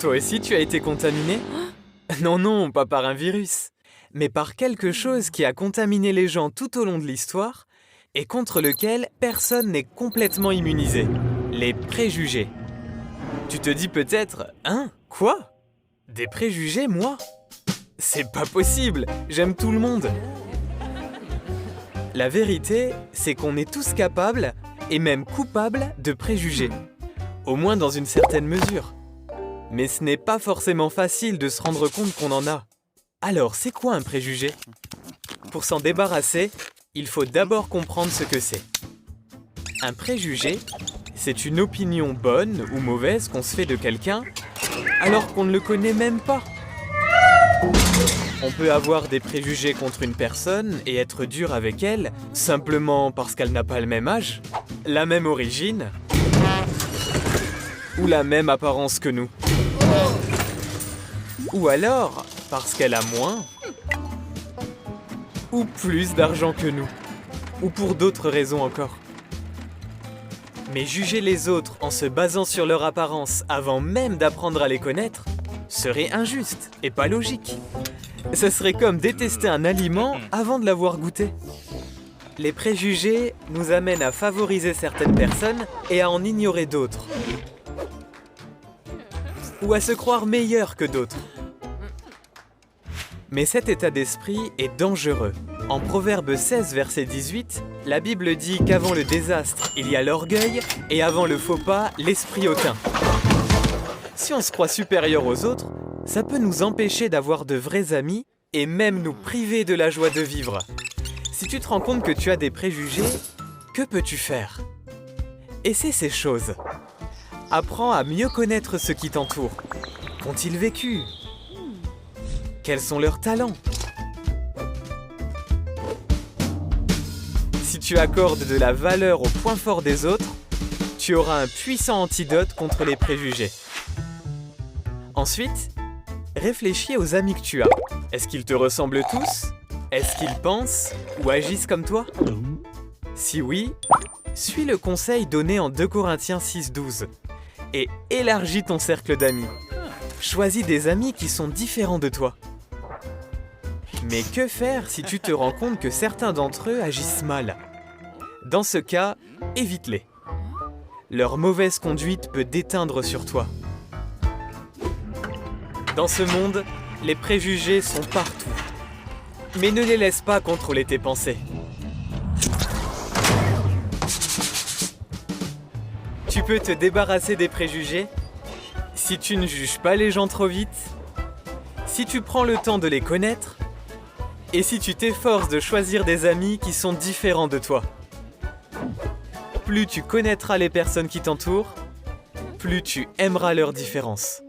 Toi aussi, tu as été contaminé? Non, non, pas par un virus, mais par quelque chose qui a contaminé les gens tout au long de l'histoire et contre lequel personne n'est complètement immunisé. Les préjugés. Tu te dis peut-être, hein? Quoi? Des préjugés, moi? C'est pas possible, j'aime tout le monde. La vérité, c'est qu'on est tous capables, et même coupables, de préjugés. Au moins dans une certaine mesure. Mais ce n'est pas forcément facile de se rendre compte qu'on en a. Alors, c'est quoi un préjugé? Pour s'en débarrasser, il faut d'abord comprendre ce que c'est. Un préjugé, c'est une opinion bonne ou mauvaise qu'on se fait de quelqu'un, alors qu'on ne le connaît même pas. On peut avoir des préjugés contre une personne et être dur avec elle, simplement parce qu'elle n'a pas le même âge, la même origine, ou la même apparence que nous. Ou alors, parce qu'elle a moins, ou plus d'argent que nous, ou pour d'autres raisons encore. Mais juger les autres en se basant sur leur apparence avant même d'apprendre à les connaître serait injuste et pas logique. Ce serait comme détester un aliment avant de l'avoir goûté. Les préjugés nous amènent à favoriser certaines personnes et à en ignorer d'autres. Ou à se croire meilleurs que d'autres. Mais cet état d'esprit est dangereux. En Proverbe 16, verset 18, la Bible dit qu'avant le désastre, il y a l'orgueil, et avant le faux pas, l'esprit hautain. Si on se croit supérieur aux autres, ça peut nous empêcher d'avoir de vrais amis et même nous priver de la joie de vivre. Si tu te rends compte que tu as des préjugés, que peux-tu faire? Essaie ces choses. Apprends à mieux connaître ceux qui t'entourent. Qu'ont-ils vécu? Quels sont leurs talents? Si tu accordes de la valeur aux points forts des autres, tu auras un puissant antidote contre les préjugés. Ensuite, réfléchis aux amis que tu as. Est-ce qu'ils te ressemblent tous? Est-ce qu'ils pensent ou agissent comme toi? Si oui, suis le conseil donné en 2 Corinthiens 6,12 et élargis ton cercle d'amis. Choisis des amis qui sont différents de toi. Mais que faire si tu te rends compte que certains d'entre eux agissent mal? Dans ce cas, évite-les. Leur mauvaise conduite peut déteindre sur toi. Dans ce monde, les préjugés sont partout. Mais ne les laisse pas contrôler tes pensées. Tu peux te débarrasser des préjugés si tu ne juges pas les gens trop vite, si tu prends le temps de les connaître, et si tu t'efforces de choisir des amis qui sont différents de toi. Plus tu connaîtras les personnes qui t'entourent, plus tu aimeras leurs différences.